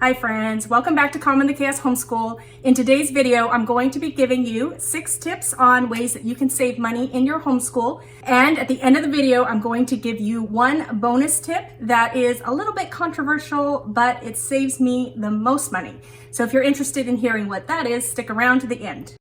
Hi friends, welcome back to Calm in the Chaos Homeschool. In today's video, I'm going to be giving you 6 tips on ways that you can save money in your homeschool. And at the end of the video, I'm going to give you one bonus tip that is a little bit controversial, but it saves me the most money. So if you're interested in hearing what that is, stick around to the end.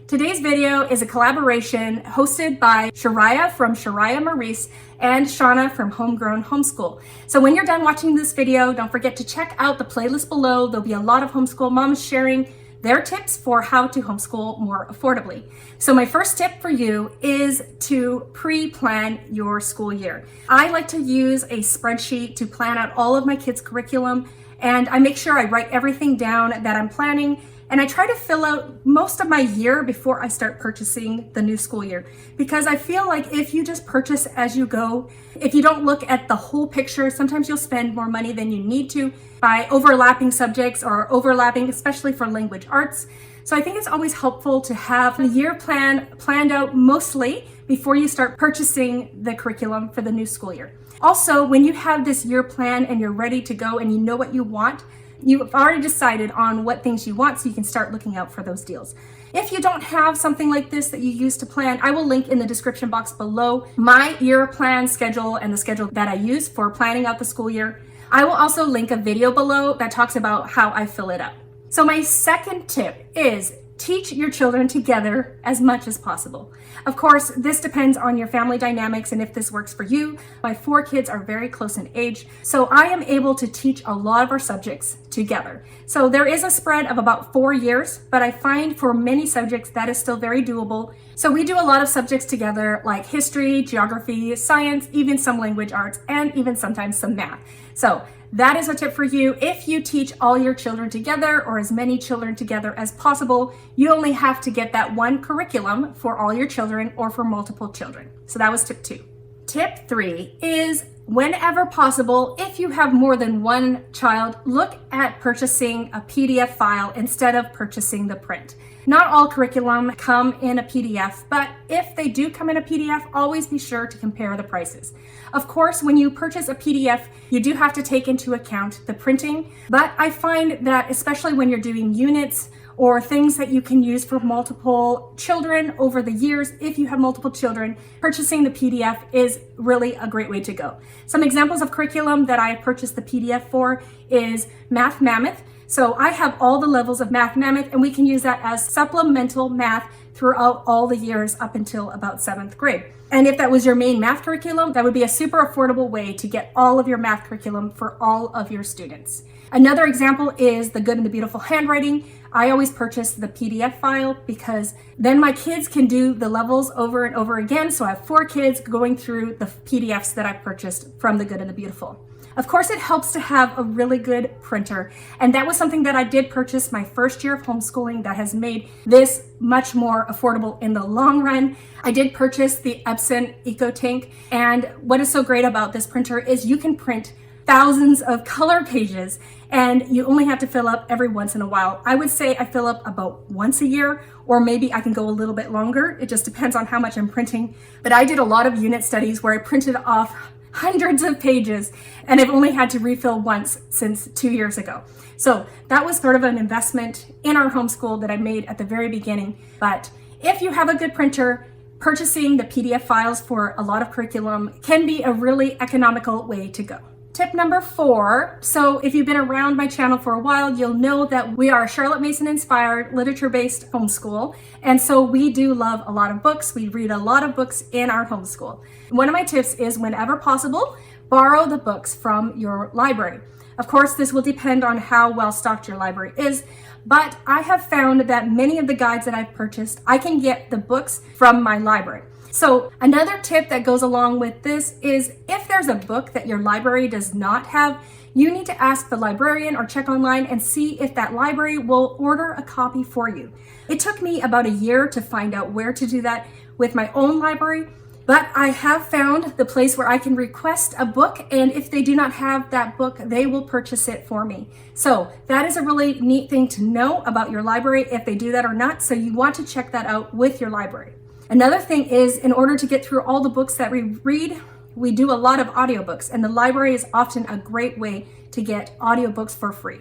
Today's video is a collaboration hosted by Shariah from Shariah Maurice and Shauna from Homegrown Homeschool. So when you're done watching this video, don't forget to check out the playlist below. There'll be a lot of homeschool moms sharing their tips for how to homeschool more affordably. So my first tip for you is to pre-plan your school year. I like to use a spreadsheet to plan out all of my kids' curriculum, and I make sure I write everything down that I'm planning. And I try to fill out most of my year before I start purchasing the new school year, because I feel like if you just purchase as you go, if you don't look at the whole picture, sometimes you'll spend more money than you need to by overlapping subjects or overlapping, especially for language arts. So I think it's always helpful to have the year plan planned out mostly before you start purchasing the curriculum for the new school year. Also, when you have this year plan and you're ready to go and you know what you want, you've already decided on what things you want, so you can start looking out for those deals. If you don't have something like this that you use to plan, I will link in the description box below my year plan schedule and the schedule that I use for planning out the school year. I will also link a video below that talks about how I fill it up. So my second tip is teach your children together as much as possible. Of course, this depends on your family dynamics and if this works for you. My 4 kids are very close in age, so I am able to teach a lot of our subjects together. So there is a spread of about 4 years, but I find for many subjects that is still very doable. So we do a lot of subjects together, like history, geography, science, even some language arts, and even sometimes some math. So that is a tip for you. If you teach all your children together, or as many children together as possible, you only have to get that one curriculum for all your children or for multiple children. So that was tip 2. Tip 3 is, whenever possible, if you have more than one child, look at purchasing a PDF file instead of purchasing the print. Not all curriculum come in a PDF, but if they do come in a PDF, always be sure to compare the prices. Of course, when you purchase a PDF, you do have to take into account the printing, but I find that especially when you're doing units or things that you can use for multiple children over the years, if you have multiple children, purchasing the PDF is really a great way to go. Some examples of curriculum that I purchased the PDF for is Math Mammoth. So I have all the levels of Math Mammoth, and we can use that as supplemental math throughout all the years up until about 7th grade. And if that was your main math curriculum, that would be a super affordable way to get all of your math curriculum for all of your students. Another example is The Good and the Beautiful Handwriting. I always purchase the PDF file because then my kids can do the levels over and over again. So I have 4 kids going through the PDFs that I purchased from The Good and the Beautiful. Of course, it helps to have a really good printer. And that was something that I did purchase my first year of homeschooling that has made this much more affordable in the long run. I did purchase the Epson EcoTank. And what is so great about this printer is you can print thousands of color pages and you only have to fill up every once in a while. I would say I fill up about once a year, or maybe I can go a little bit longer. It just depends on how much I'm printing. But I did a lot of unit studies where I printed off hundreds of pages, and I've only had to refill once since 2 years ago. So that was sort of an investment in our homeschool that I made at the very beginning. But if you have a good printer, purchasing the PDF files for a lot of curriculum can be a really economical way to go. Tip number 4. So if you've been around my channel for a while, you'll know that we are a Charlotte Mason inspired literature-based homeschool. And so we do love a lot of books. We read a lot of books in our homeschool. One of my tips is, whenever possible, borrow the books from your library. Of course, this will depend on how well stocked your library is, but I have found that many of the guides that I've purchased, I can get the books from my library. So another tip that goes along with this is, if there's a book that your library does not have, you need to ask the librarian or check online and see if that library will order a copy for you. It took me about a year to find out where to do that with my own library, But I have found the place where I can request a book, and if they do not have that book, they will purchase it for me. So that is a really neat thing to know about your library, if they do that or not. So you want to check that out with your library. Another thing is, in order to get through all the books that we read, we do a lot of audiobooks, and the library is often a great way to get audiobooks for free.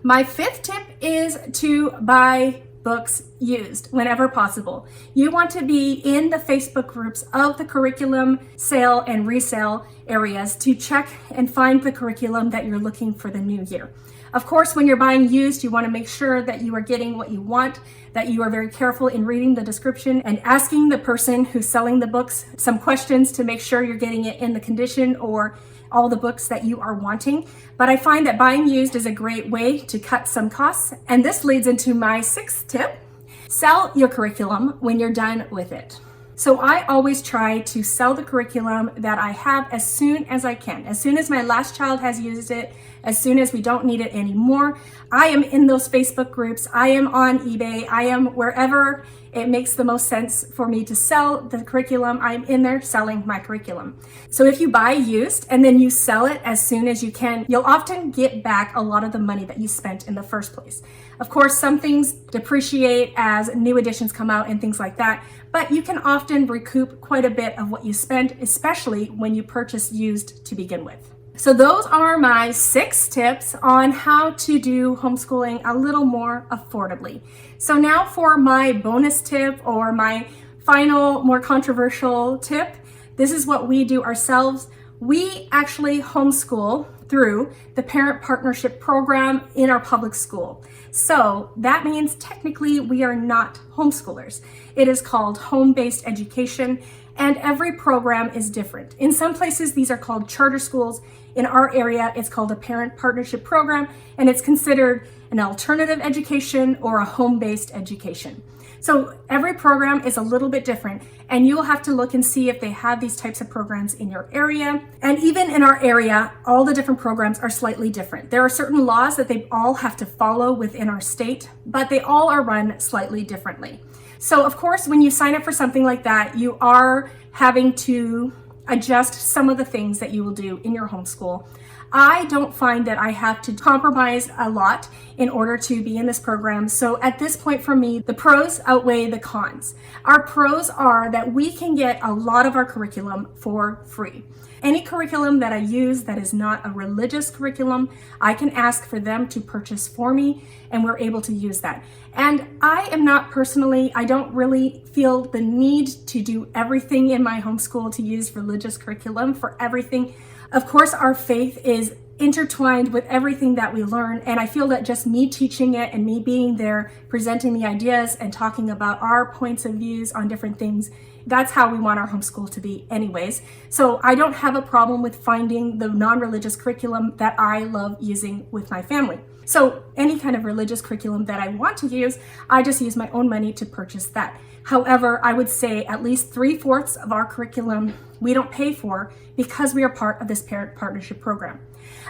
My fifth tip is to buy books used whenever possible. You want to be in the Facebook groups of the curriculum sale and resale areas to check and find the curriculum that you're looking for the new year. Of course, when you're buying used, you want to make sure that you are getting what you want, that you are very careful in reading the description and asking the person who's selling the books some questions to make sure you're getting it in the condition or all the books that you are wanting. But I find that buying used is a great way to cut some costs. And this leads into my sixth tip: sell your curriculum when you're done with it. So I always try to sell the curriculum that I have as soon as I can. As soon as my last child has used it, as soon as we don't need it anymore, I am in those Facebook groups, I am on eBay, I am wherever it makes the most sense for me to sell the curriculum. I'm in there selling my curriculum. So if you buy used and then you sell it as soon as you can, you'll often get back a lot of the money that you spent in the first place. Of course, some things depreciate as new editions come out and things like that, but you can often recoup quite a bit of what you spent, especially when you purchase used to begin with. So those are my 6 tips on how to do homeschooling a little more affordably. So now for my bonus tip, or my final, more controversial tip. This is what we do ourselves. We actually homeschool through the Parent Partnership Program in our public school. So that means technically we are not homeschoolers. It is called home-based education, and every program is different. In some places, these are called charter schools. In our area, it's called a Parent Partnership Program, and it's considered an alternative education or a home-based education. So every program is a little bit different, and you'll have to look and see if they have these types of programs in your area. And even in our area, all the different programs are slightly different. There are certain laws that they all have to follow within our state, but they all are run slightly differently. So of course, when you sign up for something like that, you are having to adjust some of the things that you will do in your homeschool. I don't find that I have to compromise a lot in order to be in this program. So at this point for me, the pros outweigh the cons. Our pros are that we can get a lot of our curriculum for free. Any curriculum that I use that is not a religious curriculum, I can ask for them to purchase for me, and we're able to use that. And I am not personally, I don't really feel the need to do everything in my homeschool to use religious curriculum for everything. Of course, our faith is intertwined with everything that we learn, and I feel that just me teaching it and me being there, presenting the ideas and talking about our points of views on different things, that's how we want our homeschool to be anyways. So I don't have a problem with finding the non-religious curriculum that I love using with my family. So any kind of religious curriculum that I want to use, I just use my own money to purchase that. However, I would say at least 3/4 of our curriculum we don't pay for because we are part of this Parent Partnership Program.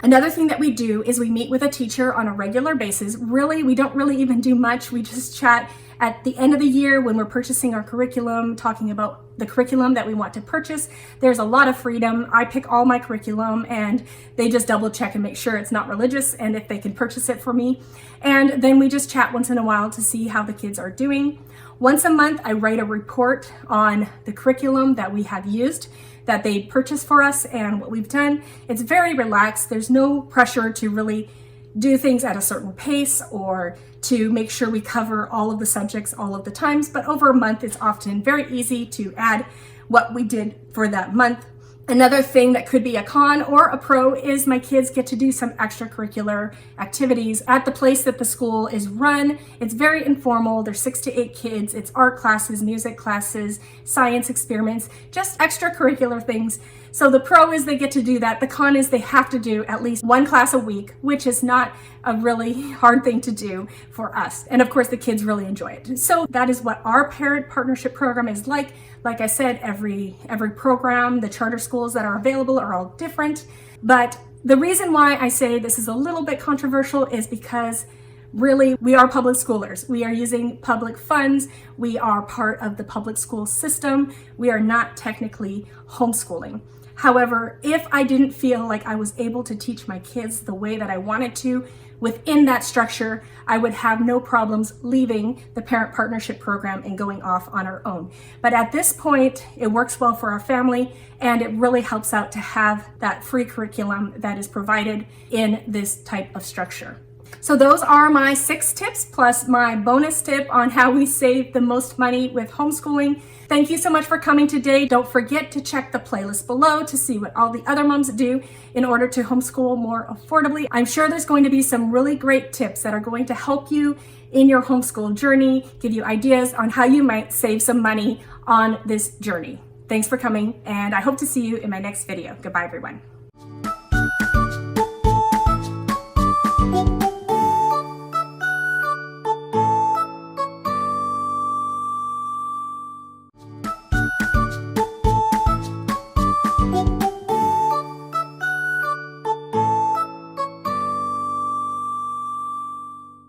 Another thing that we do is we meet with a teacher on a regular basis. Really, we don't really even do much. We just chat at the end of the year when we're purchasing our curriculum, talking about the curriculum that we want to purchase. There's a lot of freedom. I pick all my curriculum, and they just double check and make sure it's not religious and if they can purchase it for me. And then we just chat once in a while to see how the kids are doing. Once a month, I write a report on the curriculum that we have used, that they purchased for us, and what we've done. It's very relaxed. There's no pressure to really do things at a certain pace or to make sure we cover all of the subjects all of the times, but over a month, it's often very easy to add what we did for that month. Another thing that could be a con or a pro is my kids get to do some extracurricular activities at the place that the school is run. It's very informal. There's 6 to 8 kids. It's art classes, music classes, science experiments, just extracurricular things. So the pro is they get to do that. The con is they have to do at least 1 class a week, which is not a really hard thing to do for us. And of course, the kids really enjoy it. So that is what our Parent Partnership Program is like. Like I said, every program, the charter schools that are available are all different. But the reason why I say this is a little bit controversial is because Really, we are public schoolers. We are using public funds. We are part of the public school system. We are not technically homeschooling. However, if I didn't feel like I was able to teach my kids the way that I wanted to within that structure, I would have no problems leaving the parent partnership program and going off on our own. But at this point, it works well for our family, and it really helps out to have that free curriculum that is provided in this type of structure. So those are my 6 tips plus my bonus tip on how we save the most money with homeschooling. Thank you so much for coming today. Don't forget to check the playlist below to see what all the other moms do in order to homeschool more affordably. I'm sure there's going to be some really great tips that are going to help you in your homeschool journey, give you ideas on how you might save some money on this journey. Thanks for coming, and I hope to see you in my next video. Goodbye, everyone.